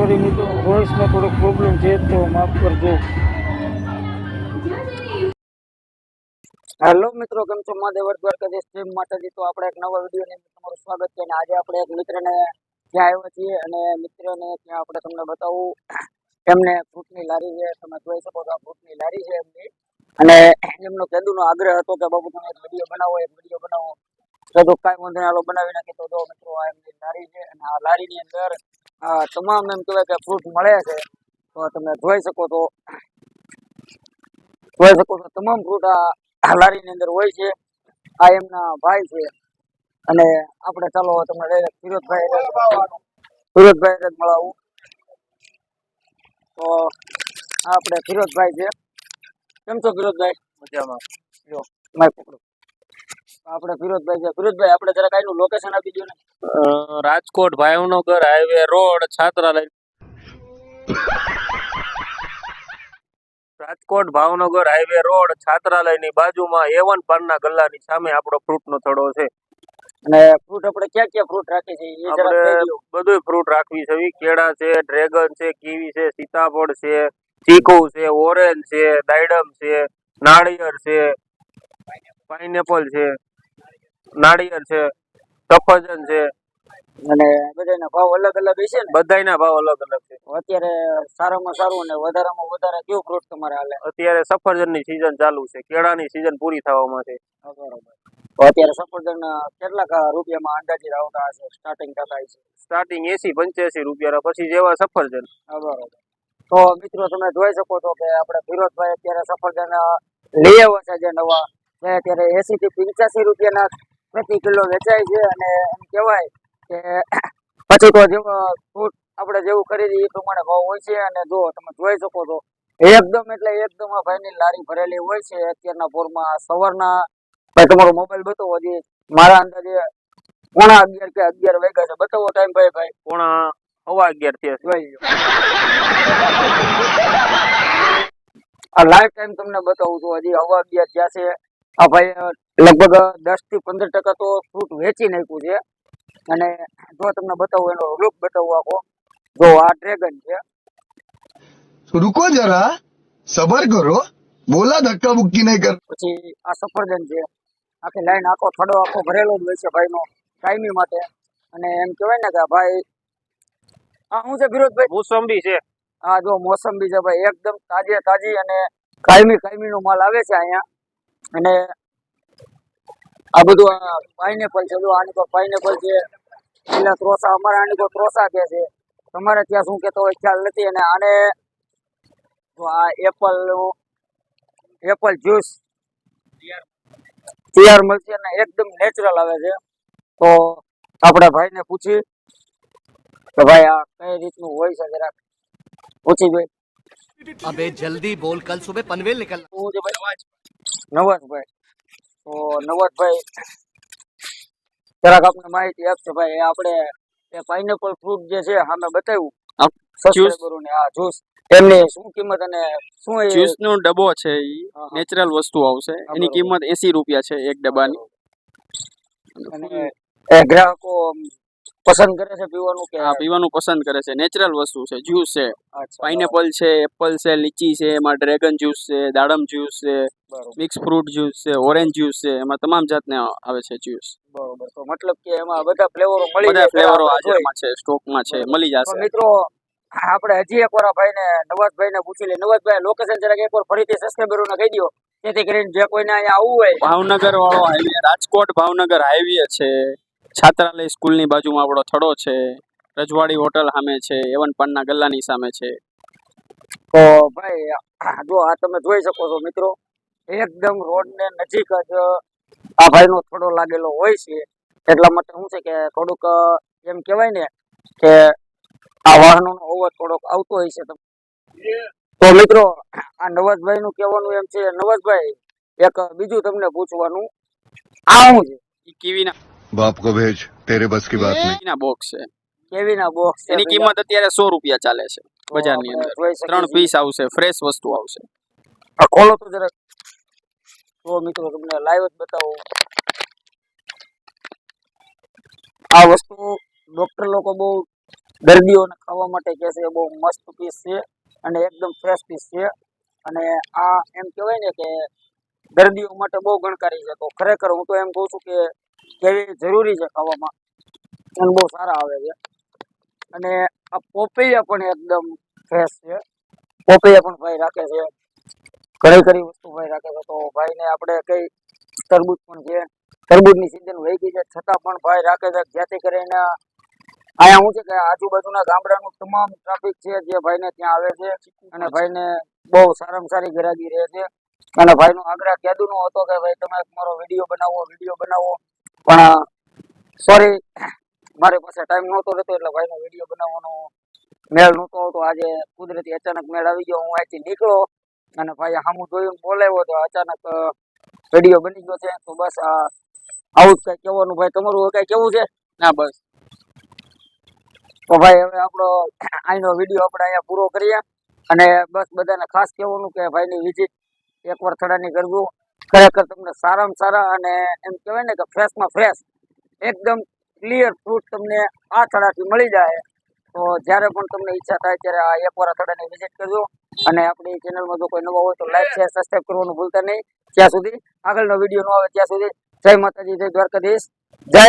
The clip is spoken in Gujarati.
સોરી મિત્રો, વોઇસમાં થોડો પ્રોબ્લેમ છે તો માફ કરજો. હેલો મિત્રો, કેમ છો? મહાદેવ દ્વારકાધીશ સ્ટ્રીમ માતાજી. તો આપણે એક નવા વિડીયોની અંદર તમારું સ્વાગત છે. અને આજે આપણે એક મિત્રને ત્યાં આવ્યા છીએ અને મિત્રને ત્યાં આપણે તમને બતાવું. એમને ફ્રૂટની લારી છે, તમે જોઈ શકો છો આ ફ્રૂટની લારી છે એમની. અને એમનો કેદુનો આગ્રહ હતો કે બાબુ તમે એક વિડીયો બનાવો. તો કાંઈ વાંધો નહીં, હાલો બનાવી નાખી. તો જો મિત્રો, આ એમની લારી છે અને આ લારીની અંદર તમામ એમ કહેવાય કે ફ્રૂટ મળે છે. તો તમે જોઈ શકો છો તમામ ફ્રૂટ આ લારીની અંદર હોય છે. આ એમના ભાઈ છે. અને આપણે ચાલો તમને ડાયરેક્ટ ફિરોઝભાઈ જ મળાવું. તો આપણે ફિરોઝભાઈ છે. કેમ છો ફિરોઝભાઈ? મજામાં. જો માઇક પકડો. આપણે ફિરોઝભાઈ છે. ફિરોઝભાઈ, આપણે જરા કાંઈનું લોકેશન આપી દો ને. રાજકોટ ભાવનગર હાઈવે રોડ છાત્રાલય. રાજકોટ ભાવનગર હાઈવે રોડ છાત્રાલયની બાજુમાં A1 પાનના ગલ્લાની સામે આપણો ફ્રૂટનો થડો છે. અને ફ્રૂટ આપણે ક્યાં ફ્રૂટ રાખી છે એ જરા કહી દો. બધું ફ્રૂટ રાખવી છે. કેળા છે, ડ્રેગન છે, કીવી છે, સીતાફળ છે, ચીકુ છે, ઓરેન્જ છે, દાડમ છે, નાળિયેર છે, પાઇનેપલ છે, નાળિયેર છે, સફરજન છે. અને બધાના ભાવ અલગ અલગ હશે ને? બધાયના ભાવ અલગ અલગ છે. અત્યારે સારામાં સારું અને વધારામાં વધારે કયું ફ્રૂટ તમારે હાલે? અત્યારે સફરજનની સીઝન ચાલુ છે, કેળાની સીઝન પૂરી થવામાં છે. બરોબર. તો અત્યારે સફરજન કેટલાક રૂપિયામાં અંદાજે આવતા હશે? સ્ટાર્ટિંગ થતા છે સ્ટાર્ટિંગ 80-85 રૂપિયા, પછી જેવા સફરજન. બરોબર. તો મિત્રો, તમે જોઈ શકો છો કે આપણે ફિરોઝભાઈ અત્યારે સફરજન લઈ આવ્યા છે જે નવા. અત્યારે 80 થી 85 રૂપિયાના પ્રતિ કિલો વેચાય છે. અને એમ કહેવાય કે પછી તો જેવો ફ્રૂટ આપણે જેવું ખરીદી એ પ્રમાણે ભાવ હોય છે. અને જો તમે જોઈ શકો છો એકદમ એટલે એકદમ આ ભાઈની લારી ભરેલી હોય છે અત્યારના પોરમાં. સવારના ભાઈ તમારો મોબાઈલ બતાવો. હજી મારા અંદાજે 11:30 કે 11 વાગ્યા છે. બતાવો ટાઈમ ભાઈ. 11:15 થયા. આ લાઈવ ટાઈમ તમને બતાવું છું. હજી 11:15 થયા છે. આ ભાઈ લગભગ 10 થી 15% તો ફ્રૂટ વેચી નાખ્યું છે. અને જો તમને બતાવું, એનો લુક બતાવું આખો. જો આ ડ્રેગન છે. रुको जरा सबर करो, बोला धक्का मुक्की नहीं कर. પછી આ સફરજન છે. આખી લાઈન આખો થડો આખો ભરેલો જ હોય છે ભાઈનો કાયમી માટે. અને એમ કહેવાય ને કે ભાઈ આ શું છે ફિરોઝભાઈ? મોસંબી છે. હા, જો મોસંબી છે ભાઈ, એકદમ તાજી અને કાયમી નો માલ આવે છે અહીંયા. અને આ બધું પાઇનેપલ છે. જો આની પર પાઇનેપલ છે. એટલે ત્રોસા, અમારે આની પર ત્રોસા કે છે. તમારે ત્યાં શું કહેતો હોય ખ્યાલ નથી. અને આને જો આ એપલ જ્યુસ તૈયાર મળશે અને એકદમ નેચરલ આવે છે. તો આપણે ભાઈને પૂછી કે ભાઈ આ કઈ રીતનું હોય છે, જરાક પૂછી જોઈ. अबे जल्दी बोल, कल सुबह पनवेल निकल. શું છે ભાઈ? નવાજભાઈ. તો નવાજભાઈ જરાક આપણે માહિતી આપશે ભાઈ. આપણે પાઇનેપલ ફ્રૂટ જે છે સામે બતાવ્યું સબસ્ક્રાઇબરોને, આ જ્યુસ, એમની શું કિંમત અને શું એ જ્યુસ નો ડબ્બો છે, નેચરલ વસ્તુ આવશે. એની કિંમત 80 રૂપિયા છે એક ડબ્બાની. અને એ ગ્રાહકો પસંદ કરે છે પીવાનું કે? હા, પીવાનું પસંદ કરે છે. નેચરલ વસ્તુ છે, જ્યુસ છે. અચ્છા, પાઇનેપલ છે, એપલ છે, લીચી છે, એમાં ડ્રેગન જ્યુસ છે, દાડમ જ્યુસ છે, બરોબર. મિક્સ ફ્રૂટ જ્યુસ છે, ઓરેન્જ જ્યુસ છે. એમાં તમામ જાતના આવે છે જ્યુસ. બરોબર. તો મતલબ કે એમાં બધા ફ્લેવરો મળી બધા જાય. ફ્લેવરો હાજરમાં છે, સ્ટોકમાં છે, મળી તો જશે. મિત્રો, આપણે હજી એકવાર આ ભાઈને નવાજભાઈને પૂછી લઈએ. નવાજભાઈ, લોકેશન જરાક એકવાર ફરીથી સબસ્ક્રાઇબરોને કહી દો, જેથી કરીને જે કોઈને અહીંયા આવવું હોય. ભાવનગર વાળો હાઈવે, રાજકોટ ભાવનગર હાઈવે છે. છાત્રાલય સ્કૂલની બાજુમાં આપણો થડો છે. રજવાડી હોટલ સામે છે. A1 પાનના ગલ્લાની સામે છે. તો ભાઈ જો આ તમે જોઈ શકો છો મિત્રો, એકદમ રોડ ને નજીક જ આ ભાઈનો થડો લાગેલો હોય છે. એટલા માટે શું છે કે થોડુંક એમ કહેવાય ને કે આ વાહનોનો અવર થોડોક આવતો હોય છે. તો મિત્રો, આ નવાજભાઈ નું કહેવાનું એમ છે. નવાજભાઈ, એક બીજું તમને પૂછવાનું, આ શું છે? કીવીના बाप को भेज, तेरे बस की बात नहीं. કીવીના બોક્સ છે. કેવીના બોક્સ છે. એની કિંમત અત્યારે 100 રૂપિયા ચાલે છે બજારની અંદર. 3 પીસ આવશે, ફ્રેશ વસ્તુ આવશે. આ ખોલો તો જરાક. તો મિત્રો, તમને લાઈવ જ બતાવું. આ વસ્તુ ડોક્ટર લોકો બહુ દર્દીઓને ખાવા માટે કહે છે. બહુ મસ્ત પીસ છે અને એકદમ ફ્રેશ પીસ છે. અને આ એમ કહેવાય ને કે દર્દીઓ માટે બહુ ગણકારી છે. તો ખરેખર હું તો એમ કહું છું કે કેવી જરૂરી છે ખાવામાં, અને બહુ સારા આવે છે. અને આ પોપૈયા પણ એકદમ ફ્રેશ છે. પોપૈયા પણ ભાઈ રાખે છે, ઘણી વસ્તુ ભાઈ રાખે છે. તો ભાઈને આપણે કઈ તરબૂચ પણ છે, તરબૂચની સિઝન વહી ગઈ છે છતાં પણ ભાઈ રાખે છે, જેથી કરીને અહીંયા શું છે કે આજુબાજુના ગામડાનું તમામ ટ્રાફિક છે જે ભાઈને ત્યાં આવે છે. અને ભાઈને બહુ સારામાં સારી ગ્રાહકી રહે છે. અને ભાઈનો આગ્રહ કેદુનો હતો કે ભાઈ તમે મારો વિડીયો બનાવો, પણ સોરી મારી પાસે ટાઈમ નહોતો રહેતો એટલે ભાઈનો વિડીયો બનાવવાનો મેળ નહોતો આવતો. આજે કુદરતી અચાનક મેળ આવી ગયો. હું અહીંથી નીકળો અને ભાઈ સામું જોયું બોલાવ્યો તો અચાનક વિડીયો બની ગયો છે. તો બસ આવું જ કઈ કહેવાનું. ભાઈ તમારું કઈ કેવું છે? ના બસ તો ભાઈ હવે આપણો અહીંનો વિડીયો આપણે અહીંયા પૂરો કરીએ. અને બસ બધાને ખાસ કહેવાનું કે ભાઈની વિઝિટ એકવાર થડાની કરજો. ખરેખર તમને સારામાં સારા અને એમ કહેવાય ને કે ફ્રેશમાં ફ્રેશ એકદમ ક્લિયર ફ્રૂટ તમને આ થડાથી મળી જાય. તો જ્યારે પણ તમને ઈચ્છા થાય ત્યારે આ એકવાર થડાની વિઝિટ કરજો. અને આપણી ચેનલમાં જો કોઈ નવા હોય તો લાઈક શેર સબસ્ક્રાઈબ કરવાનું ભૂલતા નહીં. ત્યાં સુધી આગળનો વિડીયો ન આવે ત્યાં સુધી જય માતાજી, જય દ્વારકાધીશ, જય